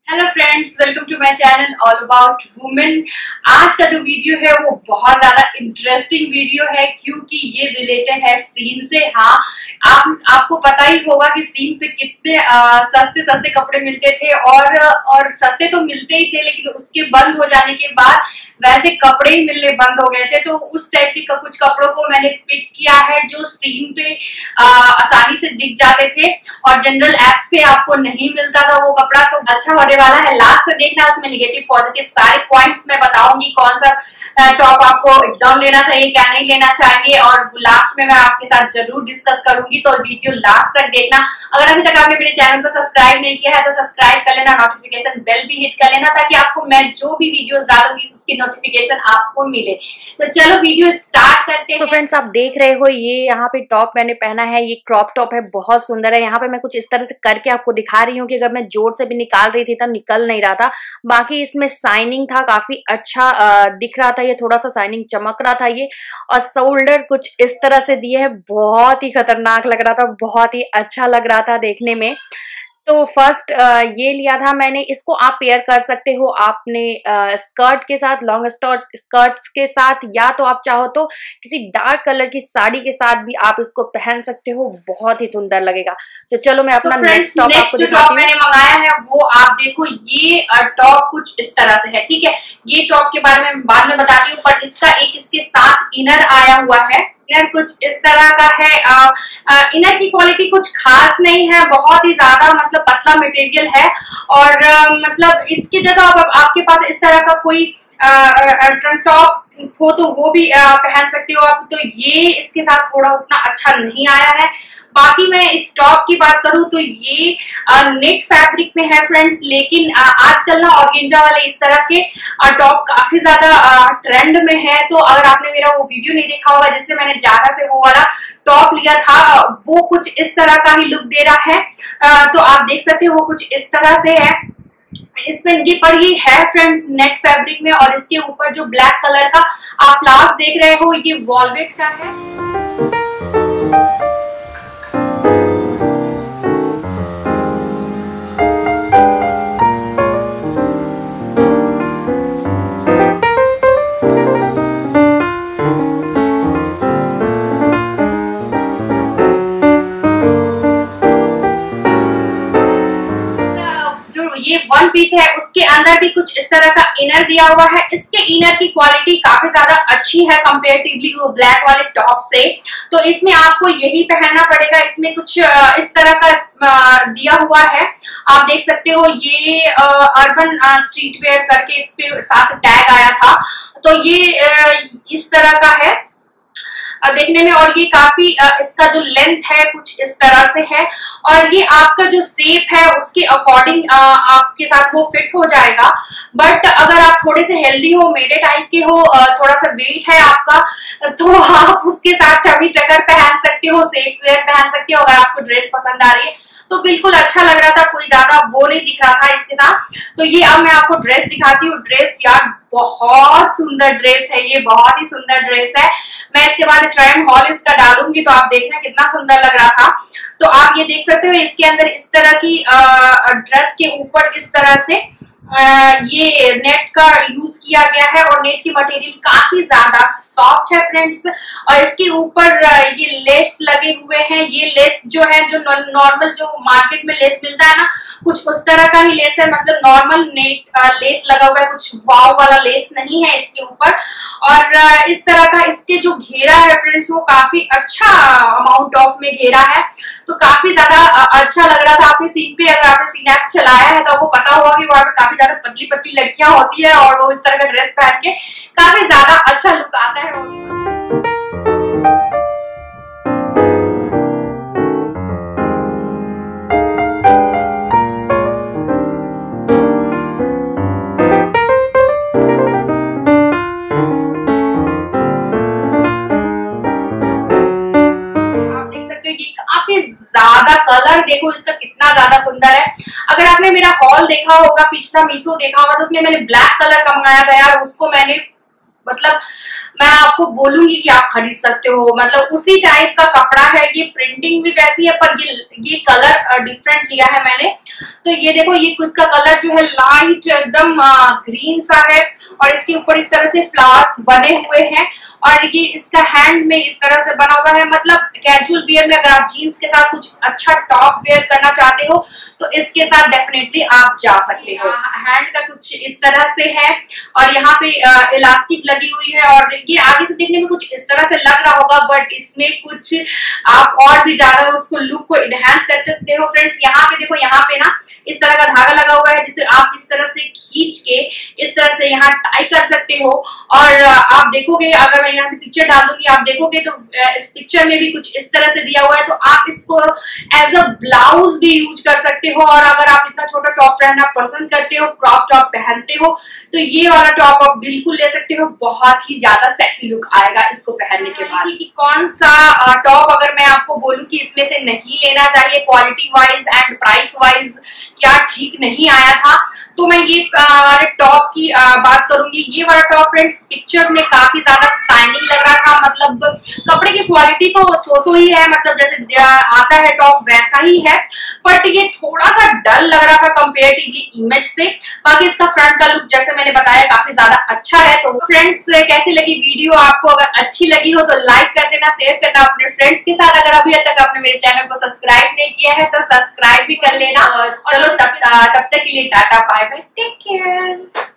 Hello friends, welcome to my channel all about women. आज का जो वीडियो है वो बहुत ज्यादा इंटरेस्टिंग वीडियो है क्योंकि ये रिलेटेड है सीन से। हाँ, आपको पता ही होगा कि सीन पे कितने सस्ते सस्ते कपड़े मिलते थे और सस्ते तो मिलते ही थे, लेकिन उसके बंद हो जाने के बाद वैसे कपड़े ही मिलने बंद हो गए थे। तो उस टाइप के कुछ कपड़ों को मैंने पिक किया है जो सीन पे आसानी से दिख जाते थे और जनरल एप्स पे आपको नहीं मिलता था वो कपड़ा। तो अच्छा होने वाला है, लास्ट से देखना। उसमें निगेटिव पॉजिटिव सारे पॉइंट्स मैं बताऊंगी, कौन सा टॉप आपको एकदम लेना चाहिए, क्या नहीं लेना चाहिए, और लास्ट में मैं आपके साथ जरूर डिस्कस करूंगी। तो वीडियो लास्ट तक देखना। अगर अभी तक आपने मेरे चैनल को सब्सक्राइब नहीं किया है तो सब्सक्राइब कर लेना, नोटिफिकेशन बेल भी हिट कर लेना ताकि आपको मैं जो भी वीडियोस डालूंगी उसकी नोटिफिकेशन आपको मिले। तो चलो वीडियो स्टार्ट करते हैं। तो फ्रेंड्स, आप देख रहे हो ये यहाँ पे टॉप मैंने पहना है, ये क्रॉप टॉप है, बहुत सुंदर है। यहाँ पे मैं कुछ इस तरह से करके आपको दिखा रही हूँ कि अगर मैं जोर से भी निकाल रही थी तब निकल नहीं रहा था। बाकी इसमें शाइनिंग था, काफी अच्छा दिख रहा था, ये थोड़ा सा शाइनिंग चमक रहा था ये। और शोल्डर कुछ इस तरह से दिए है, बहुत ही खतरनाक लग रहा था, बहुत ही अच्छा लग रहा था देखने में। तो फर्स्ट ये लिया था मैंने। इसको आप पेयर कर सकते हो आपने स्कर्ट के साथ, लॉन्ग स्कर्ट्स के साथ, या तो आप चाहो तो किसी डार्क कलर की साड़ी के साथ भी आप इसको पहन सकते हो, बहुत ही सुंदर लगेगा। तो चलो मैं अपना नेक्स्ट टॉप आपको जो टॉप मैंने मंगाया है वो आप देखो। ये टॉप कुछ इस तरह से है, ठीक है। ये टॉप के बारे में बाद में बताती हूँ, पर इसका एक इसके साथ इनर आया हुआ है। इनर कुछ इस तरह का है। इनर की क्वालिटी कुछ खास नहीं है, बहुत ही ज्यादा मतलब पतला मटेरियल है। और मतलब इसकी जगह आपके पास इस तरह का कोई टॉप हो तो वो भी पहन सकते हो आप। तो ये इसके साथ थोड़ा उतना अच्छा नहीं आया है। बाकी मैं इस टॉप की बात करूं तो ये नेट फैब्रिक में है फ्रेंड्स, लेकिन आजकल ना ऑर्गेंजा वाले इस तरह के टॉप काफी ज्यादा ट्रेंड में है। तो अगर आपने मेरा वो वीडियो नहीं देखा होगा जिससे मैंने ज्यादा से वो वाला टॉप लिया था, वो कुछ इस तरह का ही लुक दे रहा है। तो आप देख सकते हो वो कुछ इस तरह से है। इसमें ये पर ये है फ्रेंड्स नेट फैब्रिक में, और इसके ऊपर जो ब्लैक कलर का आप फ्लावर्स देख रहे हो ये वॉलवेट का है। ये वन पीस है, उसके अंदर भी कुछ इस तरह का इनर दिया हुआ है। इसके इनर की क्वालिटी काफी ज्यादा अच्छी है कंपेरेटिवली वो ब्लैक वाले टॉप से। तो इसमें आपको यही पहनना पड़ेगा। इसमें कुछ इस तरह का दिया हुआ है, आप देख सकते हो। ये अर्बन स्ट्रीट वेयर करके इस पे साथ टैग आया था। तो ये इस तरह का है देखने में, और ये काफी इसका जो लेंथ है कुछ इस तरह से है, और ये आपका जो शेप है उसके अकॉर्डिंग आपके साथ वो फिट हो जाएगा। बट अगर आप थोड़े से हेल्दी हो, मेरे टाइप के हो, थोड़ा सा वेट है आपका, तो आप उसके साथ टमी टकर पहन सकते हो, सेट वेयर पहन सकते हो। अगर आपको ड्रेस पसंद आ रही है तो बिल्कुल अच्छा लग रहा था, कोई ज्यादा वो नहीं दिख रहा था इसके साथ। तो ये अब मैं आपको ड्रेस दिखाती हूँ। ड्रेस यार बहुत सुंदर ड्रेस है, ये बहुत ही सुंदर ड्रेस है। मैं इसके बाद ट्राई हॉल इसका डालूंगी तो आप देखना कितना सुंदर लग रहा था। तो आप ये देख सकते हो इसके अंदर इस तरह की ड्रेस के ऊपर इस तरह से ये नेट का यूज किया गया है, और नेट की मटेरियल काफी ज्यादा सॉफ्ट है फ्रेंड्स। और इसके ऊपर ये लेस लगे हुए हैं। ये लेस जो है, जो नॉर्मल जो मार्केट में लेस मिलता है ना, कुछ उस तरह का ही लेस है, मतलब नॉर्मल नेट लेस लगा हुआ है, कुछ वाव वाला लेस नहीं है इसके ऊपर। और इस तरह का इसके जो घेरा है फ्रेंड्स वो काफी अच्छा अमाउंट ऑफ में घेरा है। तो काफी ज्यादा अच्छा लग रहा था। आपने सीन पे, अगर आपने सीन ऐप चलाया है तो आपको पता होगा कि वहां पे काफी ज्यादा पतली पतली लड़कियां होती है, और वो इस तरह का ड्रेस पहन के काफी ज्यादा अच्छा लुक आता है। काफी ज्यादा कलर देखो इसका कितना ज्यादा सुंदर है। अगर आपने मेरा हॉल देखा होगा, पिछला मीशो देखा होगा, तो उसमें मैंने ब्लैक कलर का मंगाया था यार। उसको मैंने मतलब मैं आपको बोलूंगी कि आप खरीद सकते हो। मतलब उसी टाइप का कपड़ा है, ये प्रिंटिंग भी वैसी है पर ये कलर डिफरेंट लिया है मैंने। तो ये देखो, ये इसका कलर जो है लाइट एकदम ग्रीन सा है और इसके ऊपर इस तरह से फ्लावर्स बने हुए हैं और ये इसका हैंड में इस तरह से बना हुआ है। मतलब कैजुअल वियर में अगर आप जीन्स के साथ कुछ अच्छा टॉप वेयर करना चाहते हो तो इसके साथ डेफिनेटली आप जा सकते हो। हैंड का कुछ इस तरह से है और यहाँ पे इलास्टिक लगी हुई है और ये आगे से देखने में कुछ इस तरह से लग रहा होगा बट इसमें कुछ आप और भी ज्यादा उसको लुक को इनहेंस कर सकते हो। फ्रेंड्स यहाँ पे देखो, यहाँ पे ना इस तरह का धागा लगा हुआ है जिसे आप इस तरह से खींच के इस तरह से यहाँ टाई कर सकते हो। और आप देखोगे, अगर मैं यहाँ पे पिक्चर डाल दूंगी आप देखोगे तो इस पिक्चर में भी कुछ इस तरह से दिया हुआ है। तो आप इसको एज अ ब्लाउज भी यूज कर सकते हो और अगर आप इतना छोटा टॉप पहनना पसंद करते हो, क्रॉप टॉप पहनते हो, तो ये वाला टॉप आप बिल्कुल ले सकते हो। बहुत ही ज्यादा सेक्सी लुक आएगा इसको पहनने के बाद। कि कौन सा टॉप अगर मैं आपको बोलूं कि इसमें से नहीं लेना चाहिए quality wise and price wise, क्या ठीक नहीं आया था, तो मैं ये वाले टॉप की बात करूंगी। ये वाला टॉप फ्रेंड्स पिक्चर्स में काफी ज्यादा शाइनिंग लग रहा था। मतलब कपड़े की क्वालिटी तो सो ही है, मतलब जैसे आता है टॉप वैसा ही है, बट ये थोड़ा सा डल लग रहा था कंपेरेटिवली इमेज से। बाकी इसका फ्रंट का लुक जैसे मैंने बताया काफी ज्यादा अच्छा है। तो फ्रेंड्स कैसी लगी वीडियो? आपको अगर अच्छी लगी हो तो लाइक कर देना, शेयर करना अपने फ्रेंड्स के साथ। अगर अभी तक आपने मेरे चैनल को सब्सक्राइब नहीं किया है तो सब्सक्राइब भी कर लेना। चलो तब तक के लिए tata, bye bye, take care.